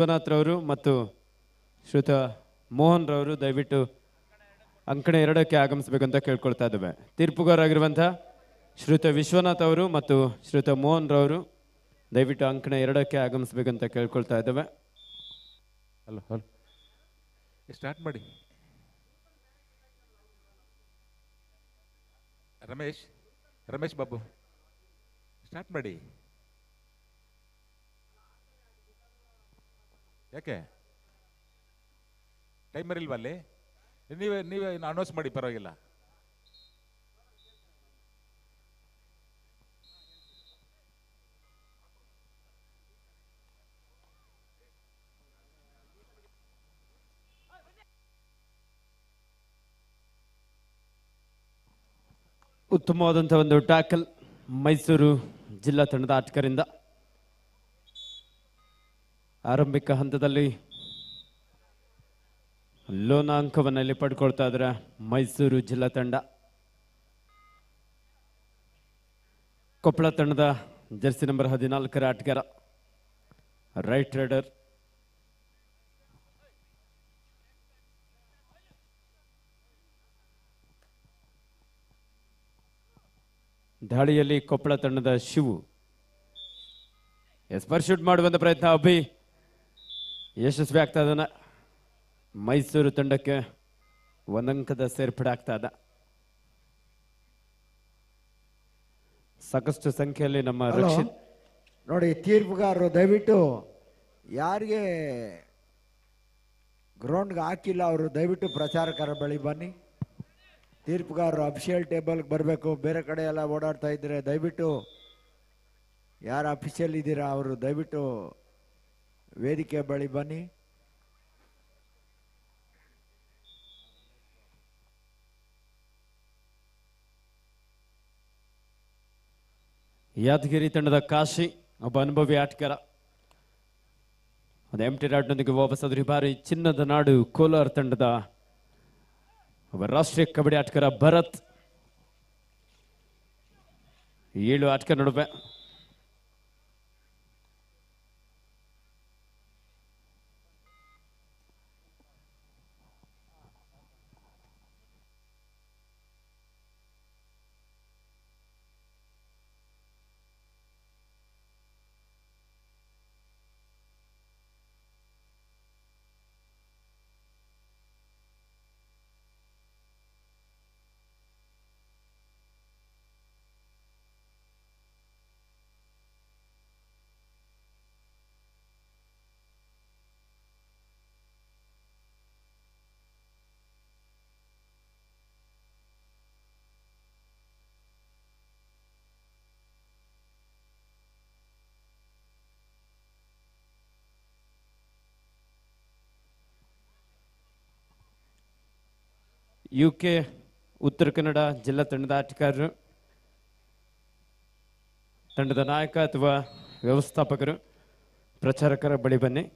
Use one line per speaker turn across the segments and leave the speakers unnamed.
ವಿಶ್ವನಾಥ್ ರವರು ಮತ್ತು ಶ್ರೀಯುತ ಮೋಹನ್ ರವರು ದಯವಿಟ್ಟು ಅಂಕಣ 2ಕ್ಕೆ ಆಗಮಿಸಬೇಕಂತ ಕೇಳ್ಕೊಳ್ತಾ ಇದ್ದೇವೆ. ತೀರ್ಪುಗಾರರಾಗಿರುವಂತಹ ಶ್ರೀಯುತ ವಿಶ್ವನಾಥ್ ಅವರು ಮತ್ತು ಶ್ರೀಯುತ ಮೋಹನ್ ರವರು ದಯವಿಟ್ಟು ಅಂಕಣ 2ಕ್ಕೆ ಆಗಮಿಸಬೇಕಂತ ಕೇಳ್ಕೊಳ್ತಾ ಇದ್ದೇವೆ.
ಹಲೋ ಹಲೋ ಸ್ಟಾರ್ಟ್ ಮಾಡಿ. ರಮೇಶ್ ಬಾಬು ಸ್ಟಾರ್ಟ್ ಮಾಡಿ. ಯಾಕೆ ಟೈಮರ್ ಇಲ್ವಾ ಅಲ್ಲಿ? ನೀವೇ ಅನೌನ್ಸ್ ಮಾಡಿ, ಪರವಾಗಿಲ್ಲ.
ಉತ್ತಮವಾದಂಥ ಒಂದು ಟ್ಯಾಕಲ್ ಮೈಸೂರು ಜಿಲ್ಲಾ ತಂಡದ ಆಟಗಾರರಿಂದ. ಆರಂಭಿಕ ಹಂತದಲ್ಲಿ ಲೋನ ಅಂಕವನ್ನಲ್ಲಿ ಪಡ್ಕೊಳ್ತಾ ಇದ್ದಾರೆ ಮೈಸೂರು ಜಿಲ್ಲಾ ತಂಡ. ಕೊಪ್ಪಳ ತಂಡದ ಜರ್ಸಿ ನಂಬರ್ 14ರ ಆಟಗಾರ ರೈಟ್ ರೈಡರ್ ದಾಳಿಯಲ್ಲಿ ಕೊಪ್ಪಳ ತಂಡದ ಶಿವು ಎಸ್ಪರ್ ಶೂಟ್ ಮಾಡುವಂತ ಪ್ರಯತ್ನ ಅಭಿ ಯಶಸ್ವಿ ಆಗ್ತಾ ಇದ್ದಾನೆ. ಮೈಸೂರು ತಂಡಕ್ಕೆ ಒಂದಂಕದ ಸೇರ್ಪಡೆ ಆಗ್ತಾ ಇದೆ. ಸಾಕಷ್ಟು ಸಂಖ್ಯೆಯಲ್ಲಿ ನಮ್ಮ ರಕ್ಷಿತ್
ನೋಡಿ, ತೀರ್ಪುಗಾರರು ದಯವಿಟ್ಟು ಯಾರಿಗೆ ಗ್ರೌಂಡ್ಗೆ ಹಾಕಿಲ್ಲ ಅವರು ದಯವಿಟ್ಟು ಪ್ರಚಾರಕರ ಬಳಿ ಬನ್ನಿ. ತೀರ್ಪುಗಾರರು ಅಫಿಷಿಯಲ್ ಟೇಬಲ್ಗೆ ಬರಬೇಕು. ಬೇರೆ ಕಡೆ ಎಲ್ಲ ಓಡಾಡ್ತಾ ಇದ್ರೆ ದಯವಿಟ್ಟು ಯಾರು ಅಫಿಷಿಯಲ್ ಇದ್ದೀರಾ ಅವರು ದಯವಿಟ್ಟು ವೇದಿಕೆ ಬಳಿ ಬನ್ನಿ.
ಯಾದಗಿರಿ ತಂಡದ ಕಾಶಿ ಒಬ್ಬ ಅನುಭವಿ ಆಟಗಾರ. ಒಂದು ಎಂಟಿ ರಾಡ್ನೊಂದಿಗೆ ವಾಪಸ್ ಆದ್ರೆ ಬಾರಿ ಚಿನ್ನದ ನಾಡು ಕೋಲಾರ ತಂಡದ ಒಬ್ಬ ರಾಷ್ಟ್ರೀಯ ಕಬಡ್ಡಿ ಆಟಗಾರ ಭರತ್. 7 ಆಟಗಾರ ನಡುವೆ UK ಉತ್ತರ ಕನ್ನಡ ಜಿಲ್ಲಾ ತಂಡದ ಆಟಗಾರರು, ತಂಡದ ನಾಯಕ ಅಥವಾ ವ್ಯವಸ್ಥಾಪಕರು ಪ್ರಚಾರಕರ ಬಳಿ ಬನ್ನಿ.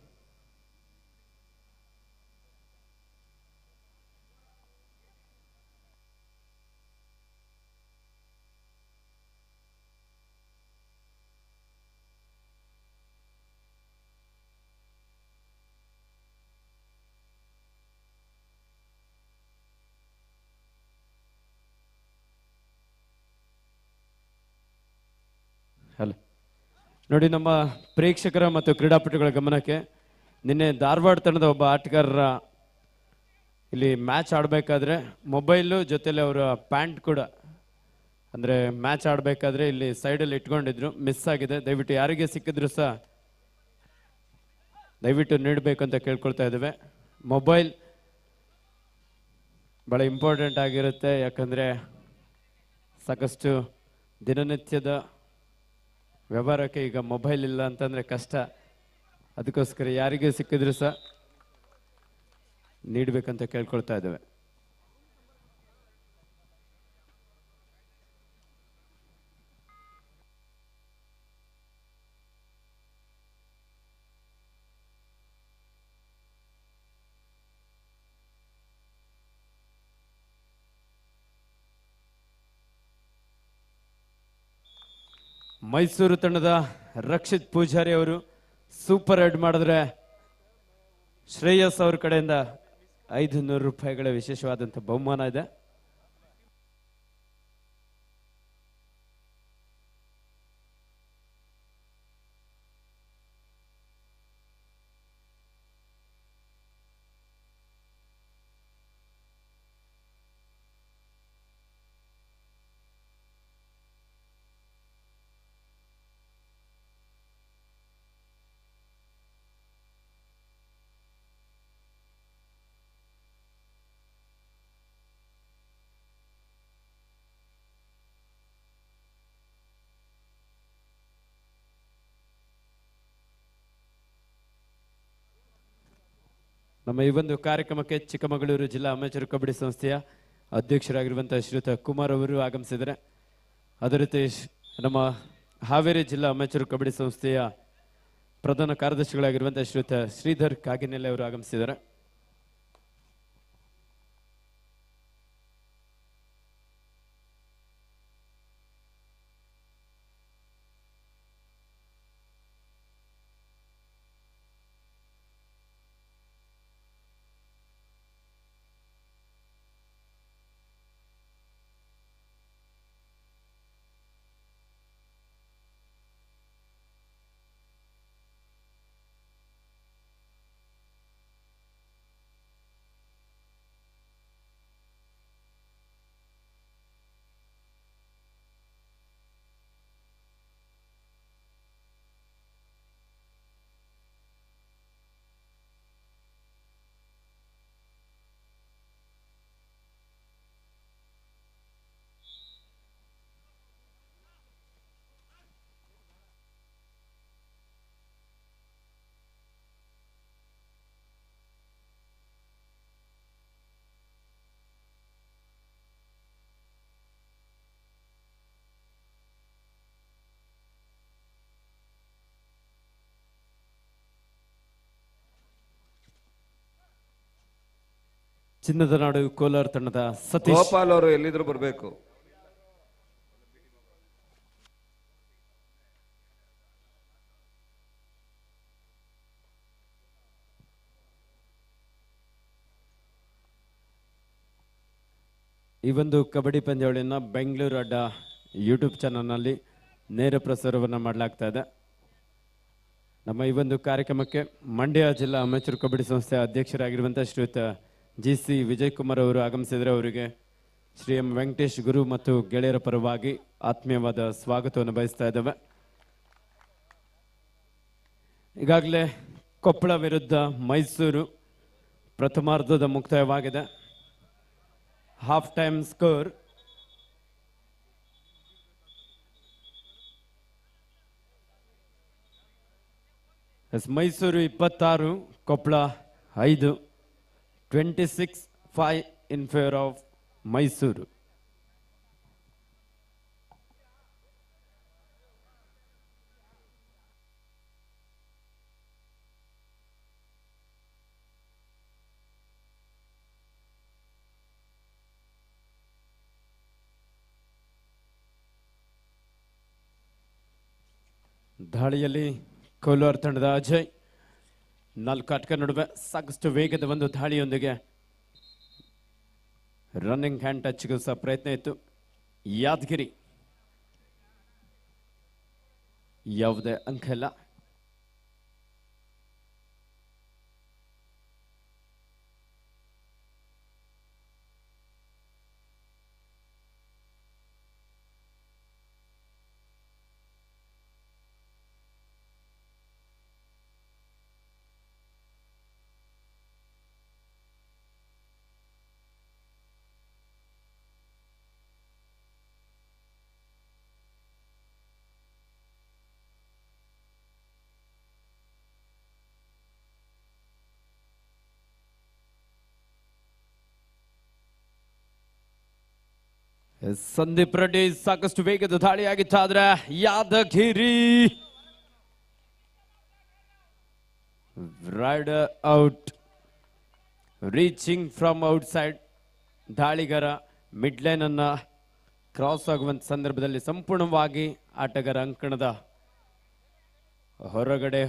ಹಲೋ ನೋಡಿ, ನಮ್ಮ ಪ್ರೇಕ್ಷಕರ ಮತ್ತು ಕ್ರೀಡಾಪಟುಗಳ ಗಮನಕ್ಕೆ, ನಿನ್ನೆ ಧಾರವಾಡ ತಂಡದ ಒಬ್ಬ ಆಟಗಾರರ ಇಲ್ಲಿ ಮ್ಯಾಚ್ ಆಡಬೇಕಾದ್ರೆ ಮೊಬೈಲು ಜೊತೆಲಿ ಅವರ ಪ್ಯಾಂಟ್ ಕೂಡ, ಅಂದರೆ ಮ್ಯಾಚ್ ಆಡಬೇಕಾದ್ರೆ ಇಲ್ಲಿ ಸೈಡಲ್ಲಿ ಇಟ್ಕೊಂಡಿದ್ರು, ಮಿಸ್ ಆಗಿದೆ. ದಯವಿಟ್ಟು ಯಾರಿಗೆ ಸಿಕ್ಕಿದ್ರು ಸಹ ದಯವಿಟ್ಟು ನೀಡಬೇಕಂತ ಕೇಳ್ಕೊಳ್ತಾ ಇದ್ದೇವೆ. ಮೊಬೈಲ್ ಭಾಳ ಇಂಪಾರ್ಟೆಂಟ್ ಆಗಿರುತ್ತೆ, ಯಾಕಂದರೆ ಸಾಕಷ್ಟು ದಿನನಿತ್ಯದ ವ್ಯವಹಾರಕ್ಕೆ ಈಗ ಮೊಬೈಲ್ ಇಲ್ಲ ಅಂತಂದರೆ ಕಷ್ಟ. ಅದಕ್ಕೋಸ್ಕರ ಯಾರಿಗೆ ಸಿಕ್ಕಿದ್ರು ಸಹ ನೀಡಬೇಕಂತ ಕೇಳ್ಕೊಳ್ತಾ ಇದ್ದೇವೆ. ಮೈಸೂರು ತಂಡದ ರಕ್ಷಿತ್ ಪೂಜಾರಿ ಅವರು ಸೂಪರ್ ಹೆಡ್ ಮಾಡಿದ್ರೆ ಶ್ರೇಯಸ್ ಅವ್ರ ಕಡೆಯಿಂದ 500 ರೂಪಾಯಿಗಳ ವಿಶೇಷವಾದಂಥ ಬಹುಮಾನ ಇದೆ. ನಮ್ಮ ಈ ಒಂದು ಕಾರ್ಯಕ್ರಮಕ್ಕೆ ಚಿಕ್ಕಮಗಳೂರು ಜಿಲ್ಲಾ ಅಮೆಚೂರ್ ಕಬಡ್ಡಿ ಸಂಸ್ಥೆಯ ಅಧ್ಯಕ್ಷರಾಗಿರುವಂತಹ ಶ್ರೀಯುತ ಕುಮಾರ್ ಅವರು ಆಗಮಿಸಿದ್ದಾರೆ. ಅದೇ ರೀತಿ ನಮ್ಮ ಹಾವೇರಿ ಜಿಲ್ಲಾ ಅಮೆಚೂರ್ ಕಬಡ್ಡಿ ಸಂಸ್ಥೆಯ ಪ್ರಧಾನ ಕಾರ್ಯದರ್ಶಿಗಳಾಗಿರುವಂತಹ ಶ್ರೀಯುತ ಶ್ರೀಧರ್ ಕಾಗಿನೆಲೆ ಅವರು ಆಗಮಿಸಿದ್ದಾರೆ. ಚಿನ್ನದ ನಾಡು ಕೋಲಾರ ತಂಡದ ಸತೀಶ್
ಗೋಪಾಲ್ ಅವರು ಎಲ್ಲಿದ್ರು ಬರಬೇಕು.
ಈ ಒಂದು ಕಬಡ್ಡಿ ಪಂದ್ಯಾವಳಿಯನ್ನು ಬೆಂಗಳೂರು ಅಡ್ಡ ಯೂಟ್ಯೂಬ್ ಚಾನಲ್ನಲ್ಲಿ ನೇರ ಪ್ರಸಾರವನ್ನು ಮಾಡಲಾಗ್ತಾ ಇದೆ. ನಮ್ಮ ಈ ಒಂದು ಕಾರ್ಯಕ್ರಮಕ್ಕೆ ಮಂಡ್ಯ ಜಿಲ್ಲಾ ಅಮೆಚೂರ್ ಕಬಡ್ಡಿ ಸಂಸ್ಥೆಯ ಅಧ್ಯಕ್ಷರಾಗಿರುವಂಥ ಶ್ರೀಯುತ GC ವಿಜಯ್ ಕುಮಾರ್ ಅವರು ಆಗಮಿಸಿದರೆ ಅವರಿಗೆ ಶ್ರೀ ಎಂ ವೆಂಕಟೇಶ್ ಗುರು ಮತ್ತು ಗೆಳೆಯರ ಪರವಾಗಿ ಆತ್ಮೀಯವಾದ ಸ್ವಾಗತವನ್ನು ಬಯಸ್ತಾ ಇದ್ದೇವೆ. ಈಗಾಗಲೇ ಕೊಪ್ಪಳ ವಿರುದ್ಧ ಮೈಸೂರು ಪ್ರಥಮಾರ್ಧದ ಮುಕ್ತಾಯವಾಗಿದೆ. Half time score Mysuru 26, Koppal 5, 26-5 in favour of Mysuru. ದಾಳಿಯಲ್ಲಿ ಕೋಲಾರ ತಂಡದ ಅಜಯ್ 4 ಆಟಗಾರರ ನಡುವೆ ಸಾಕಷ್ಟು ವೇಗದ ಒಂದು ದಾಳಿಯೊಂದಿಗೆ ರನ್ನಿಂಗ್ ಹ್ಯಾಂಡ್ ಟಚ್ಗೂ ಸಹ ಪ್ರಯತ್ನ ಇತ್ತು. ಯಾದಗಿರಿ ಯಾವುದೇ ಅಂಕ ಇಲ್ಲ. ಸಂದೀಪ್ ರೆಡ್ಡಿ ಸಾಕಷ್ಟು ವೇಗದ ದಾಳಿಯಾಗಿತ್ತು, ಆದ್ರೆ Yadgiri raider out, reaching from outside. ದಾಳಿಗಾರ ಮಿಡ್ ಲೈನ್ ಅನ್ನ ಕ್ರಾಸ್ ಆಗುವಂತ ಸಂದರ್ಭದಲ್ಲಿ ಸಂಪೂರ್ಣವಾಗಿ ಆಟಗಾರ ಅಂಕಣದ ಹೊರಗಡೆ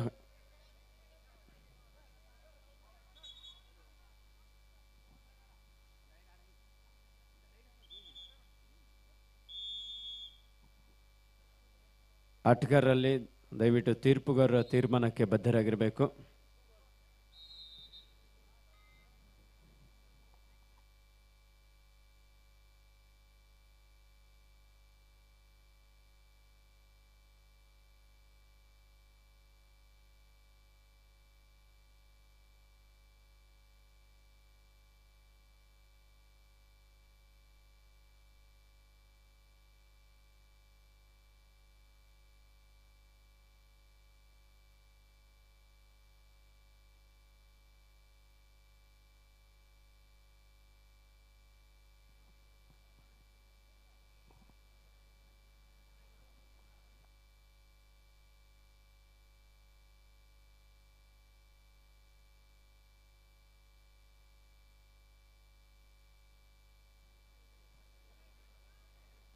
ಆಟಗಾರರಲ್ಲಿ ದಯವಿಟ್ಟು ತೀರ್ಪುಗಾರರ ತೀರ್ಮಾನಕ್ಕೆ ಬದ್ಧರಾಗಿರಬೇಕು.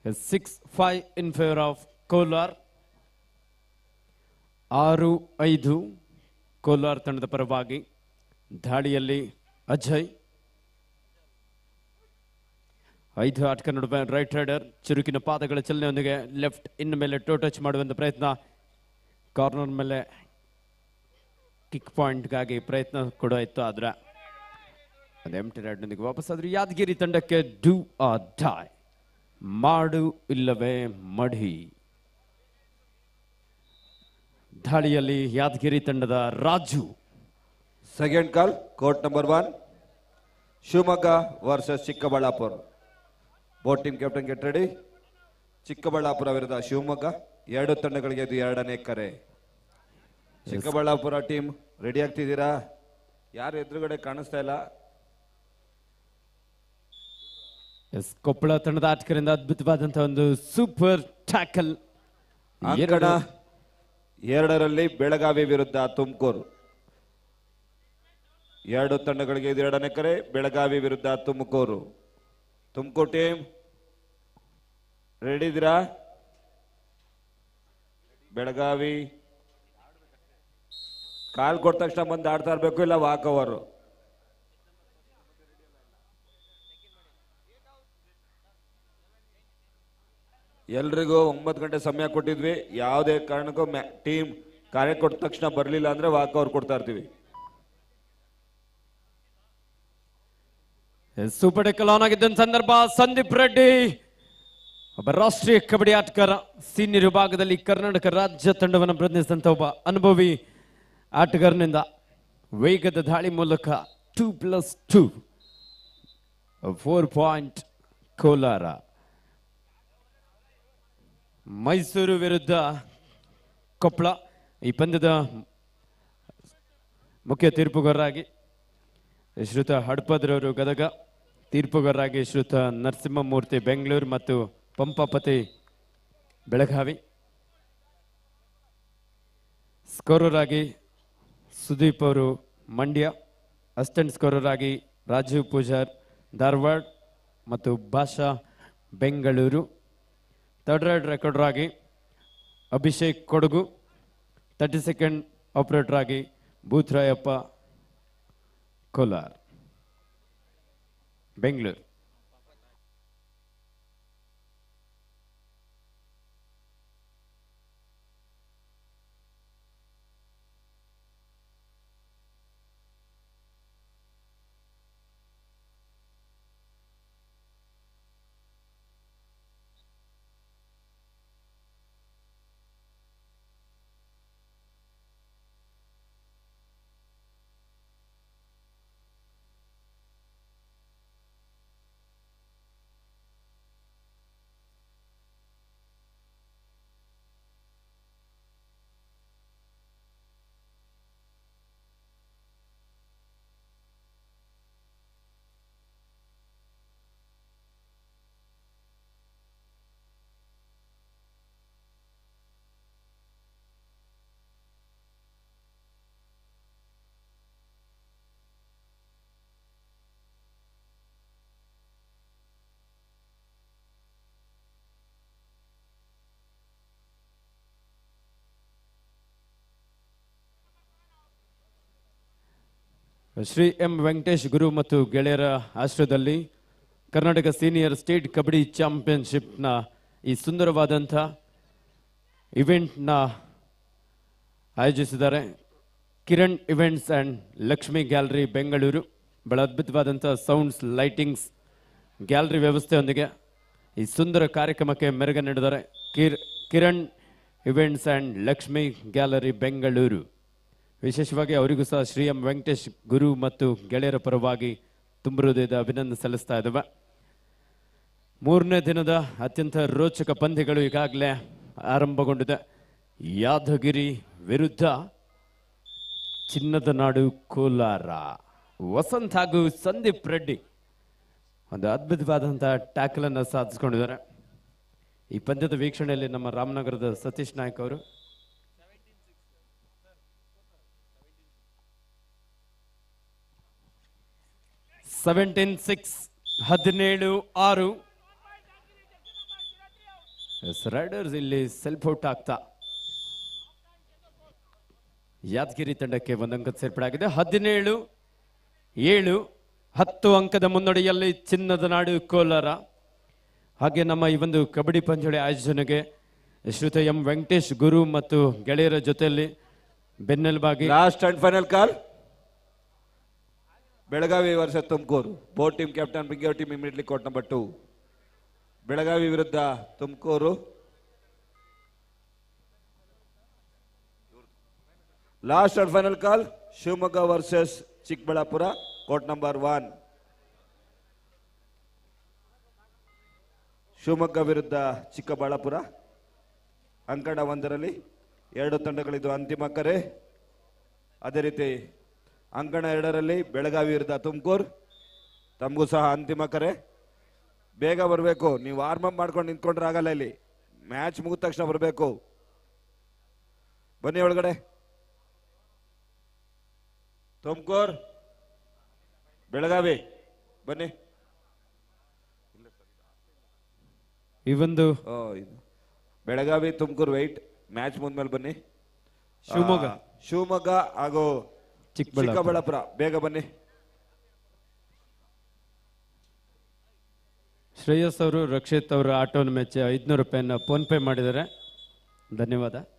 A 6-5 in favor of Kolar. 6-5 Kolar ತಂಡದ ಪರವಾಗಿ. ದಾಳಿಯಲ್ಲಿ ಅಜಯ್. 5 ಆಟಗಾರ ನಡುವೆ ರೈಟ್ ರೈಡರ್ ಚುರುಕಿನ ಪಾದಗಳ ಚಲನೆಯೊಂದಿಗೆ ಲೆಫ್ಟ್ ಇನ್ ಮೇಲೆ ಟೋ ಟಚ್ ಮಾಡುವಂತ ಪ್ರಯತ್ನ. ಕಾರ್ನರ್ ಮೇಲೆ ಕಿಕ್ ಪಾಯಿಂಟ್ಗಾಗಿ ಪ್ರಯತ್ನ ಕೂಡ ಇತ್ತು, ಆದ್ರೆ ಅದು ಎಂಟಿ ರೈಡ್ನೊಂದಿಗೆ ವಾಪಸ್ ಆದ್ರೆ ಯಾದಗಿರಿ ತಂಡಕ್ಕೆ ಡೂ ಆರ್ ಡೈ, ಮಾಡು ಇಲ್ಲವೇ ಮಡಿ. ದಾಳಿಯಲ್ಲಿ ಯಾದಗಿರಿ ತಂಡದ Raju.
Second call court number 1 Shivamogga versus Chikkaballapura. Both team captain get ready. Chikkaballapura ವಿರುದ್ಧ ಶಿವಮೊಗ್ಗ, 2 ತಂಡಗಳಿಗೆ ಇದು 2ನೇ ಕರೆ. ಚಿಕ್ಕಬಳ್ಳಾಪುರ ಟೀಮ್ ರೆಡಿ ಆಗ್ತಿದ್ದೀರಾ? ಯಾರು ಎದುರುಗಡೆ ಕಾಣಿಸ್ತಾ ಇಲ್ಲ.
ಕೊಪ್ಪಳ ತಂಡದ ಆಟಗಾರರಿಂದ ಅದ್ಭುತವಾದಂತಹ ಒಂದು ಸೂಪರ್ ಟ್ಯಾಕಲ್.
ಅಂಕಣ 2ರಲ್ಲಿ ಬೆಳಗಾವಿ ವಿರುದ್ಧ ತುಮಕೂರು. 2 ತಂಡಗಳಿಗೆ ಇದು 2ನೇ ಕರೆ. ಬೆಳಗಾವಿ ವಿರುದ್ಧ ತುಮಕೂರು. ತುಮಕೂರು ಟೀಮ್ ರೆಡಿ ಇದ್ದೀರಾ? ಬೆಳಗಾವಿ ಕಾಲ್ ಕೊಟ್ಟ ತಕ್ಷಣ ಬಂದು ಆಡ್ತಾ ಇರ್ಬೇಕು, ಇಲ್ಲ ವಾಕ್ ಓವರ್. ಎಲ್ರಿಗೂ 9 ಗಂಟೆ ಸಮಯ ಕೊಟ್ಟಿದ್ವಿ. ಯಾವುದೇ ಕಾರಣಕ್ಕೂ ಟೀಮ್ ಕಾರ್ಯ ಕೊಟ್ಟ ತಕ್ಷಣ ಬರಲಿಲ್ಲ ಅಂದ್ರೆ ವಾಕ್ ಓವರ್ ಕೊಡ್ತಾ ಇರ್ತೀವಿ.
ಸೂಪರ್ ಟೆಕಲ್ ಆನ್ ಆಗಿದ್ದ ಸಂದರ್ಭ ಸಂದೀಪ್ ರೆಡ್ಡಿ, ಒಬ್ಬ ರಾಷ್ಟ್ರೀಯ ಕಬಡ್ಡಿ ಆಟಗಾರ, ಸೀನಿಯರ್ ವಿಭಾಗದಲ್ಲಿ ಕರ್ನಾಟಕ ರಾಜ್ಯ ತಂಡವನ್ನು ಪ್ರತಿನಿಧಿಸಿದಂತ ಒಬ್ಬ ಅನುಭವಿ ಆಟಗಾರನಿಂದ ವೇಗದ ದಾಳಿ ಮೂಲಕ 2+2 4 ಪಾಯಿಂಟ್ ಕೋಲಾರ. ಮೈಸೂರು ವಿರುದ್ಧ ಕೊಪ್ಪಳ. ಈ ಪಂದ್ಯದ ಮುಖ್ಯ ತೀರ್ಪುಗಾರರಾಗಿ ಶ್ರೀಯುತ ಹಡ್ಪದ್ರವರು ಗದಗ, ತೀರ್ಪುಗಾರರಾಗಿ ಶ್ರೀಯುತ ನರಸಿಂಹಮೂರ್ತಿ ಬೆಂಗಳೂರು ಮತ್ತು ಪಂಪಾಪತಿ ಬೆಳಗಾವಿ. ಸ್ಕೋರರ್ ಆಗಿ ಸುದೀಪ್ ಅವರು ಮಂಡ್ಯ, ಅಸಿಸ್ಟೆಂಟ್ ಸ್ಕೋರರ್ ಆಗಿ ರಾಜೀವ್ ಪೂಜಾರ್ ಧಾರವಾಡ ಮತ್ತು ಭಾಷಾ ಬೆಂಗಳೂರು. ಥರ್ಡ್ ರೈಡ್ ರೆಕಾರ್ಡರ್ ಆಗಿ ಅಭಿಷೇಕ್ ಕೊಡಗು, 32nd ಆಪರೇಟರ್ ಆಗಿ ಭೂತ್ರಾಯಪ್ಪ ಕೋಲಾರ್ ಬೆಂಗಳೂರು. ಶ್ರೀ ಎಂ ವೆಂಕಟೇಶ್ ಗುರು ಮತ್ತು ಗೆಳೆಯರ ಆಶ್ರಯದಲ್ಲಿ ಕರ್ನಾಟಕ ಸೀನಿಯರ್ ಸ್ಟೇಟ್ ಕಬಡ್ಡಿ ಚಾಂಪಿಯನ್ಶಿಪ್ನ ಈ ಸುಂದರವಾದಂಥ ಇವೆಂಟ್ನ ಆಯೋಜಿಸಿದ್ದಾರೆ Kiran events and Lakshmi gallery Bengaluru. ಬಹಳ ಅದ್ಭುತವಾದಂಥ ಸೌಂಡ್ಸ್, ಲೈಟಿಂಗ್ಸ್, ಗ್ಯಾಲರಿ ವ್ಯವಸ್ಥೆಯೊಂದಿಗೆ ಈ ಸುಂದರ ಕಾರ್ಯಕ್ರಮಕ್ಕೆ ಮೆರುಗು ನೀಡಿದ್ದಾರೆ Kiran events and Lakshmi gallery Bengaluru. ವಿಶೇಷವಾಗಿ ಅವರಿಗೂ ಸಹ ಶ್ರೀ ಎಂ ವೆಂಕಟೇಶ್ ಗುರು ಮತ್ತು ಗೆಳೆಯರ ಪರವಾಗಿ ತುಂಬ ಹೃದಯದ ಅಭಿನಂದನೆ ಸಲ್ಲಿಸ್ತಾ ಇದ್ದಾವೆ. ಮೂರನೇ ದಿನದ ಅತ್ಯಂತ ರೋಚಕ ಪಂದ್ಯಗಳು ಈಗಾಗಲೇ ಆರಂಭಗೊಂಡಿದೆ. ಯಾದಗಿರಿ ವಿರುದ್ಧ ಚಿನ್ನದ ನಾಡು ಕೋಲಾರ. ವಸಂತ್ ಹಾಗೂ ಸಂದೀಪ್ ರೆಡ್ಡಿ ಒಂದು ಅದ್ಭುತವಾದಂಥ ಟ್ಯಾಕಲ್ ಅನ್ನು ಸಾಧಿಸಿಕೊಂಡಿದ್ದಾರೆ. ಈ ಪಂದ್ಯದ ವೀಕ್ಷಣೆಯಲ್ಲಿ ನಮ್ಮ ರಾಮನಗರದ ಸತೀಶ್ ನಾಯ್ಕ್ ಅವರು. ಸೆವೆಂಟೀನ್ 17-6 ರೈಡರ್ಸ್ ಇಲ್ಲಿ ಸೆಲ್ಫ್ ಔಟ್ ಆಗ್ತಾ ಯಾದಗಿರಿ ತಂಡಕ್ಕೆ ಒಂದು ಅಂಕದ ಸೇರ್ಪಡೆ ಆಗಿದೆ. 17-7 10 ಅಂಕದ ಮುನ್ನಡೆಯಲ್ಲಿ ಚಿನ್ನದ ನಾಡು ಕೋಲಾರ. ಹಾಗೆ ನಮ್ಮ ಈ ಒಂದು ಕಬಡ್ಡಿ ಪಂದ್ಯಾವಳಿ ಆಯೋಜನೆಗೆ ಶ್ರೀಯುತ ಎಂ ವೆಂಕಟೇಶ್ ಗುರು ಮತ್ತು ಗೆಳೆಯರ ಜೊತೆಯಲ್ಲಿ ಬೆನ್ನೆಲುಬಾಗಿ
last and final call Belagavi versus Tumakuru. Both team captain ಬಿಗ್ಗೇವ್ team immediately court number 2. Belagavi ವಿರುದ್ಧ Tumakuru. Last and final call Shivamogga versus Chikkaballapura, court number 1. Shivamogga ವಿರುದ್ಧ ಚಿಕ್ಕಬಳ್ಳಾಪುರ. ಅಂಕಣ 1ರಲ್ಲಿ 2 ತಂಡಗಳಿದ್ದು ಅಂತಿಮ ಕರೆ. ಅದೇ ರೀತಿ ಅಂಕಣ 2ರಲ್ಲಿ ಬೆಳಗಾವಿ ವಿರುದ್ಧ ತುಮಕೂರು, ತಮಗೂ ಸಹ ಅಂತಿಮ ಕರೆ. ಬೇಗ ಬರಬೇಕು, ನೀವು ವಾರ್ಮ್ ಅಪ್ ಮಾಡ್ಕೊಂಡು ನಿಂತ್ಕೊಂಡ್ರೆ ಆಗಲ್ಲ. ಇಲ್ಲಿ ಮ್ಯಾಚ್ ಮುಗಿದ ತಕ್ಷಣ ಬರಬೇಕು. ಬನ್ನಿ ಒಳಗಡೆ. ತುಮಕೂರು ಬೆಳಗಾವಿ ಬನ್ನಿ.
ಈ ಒಂದು
ಬೆಳಗಾವಿ ತುಮಕೂರು ವೆಯ್ಟ್ ಮ್ಯಾಚ್ ಮುದ್ಮೇಲೆ ಬನ್ನಿ. ಶಿವಮೊಗ್ಗ ಹಾಗೂ ಚಿಕ್ಕಬಳ್ಳಾಪುರ ಬೇಗ ಬನ್ನಿ.
ಶ್ರೇಯಸ್ ಅವರು ರಕ್ಷಿತ್ ಅವರ ಆಟೋನ ಮೆಚ್ಚಿ 500 ರೂಪಾಯಿನ ಫೋನ್ ಪೇ ಮಾಡಿದ್ದಾರೆ. ಧನ್ಯವಾದ.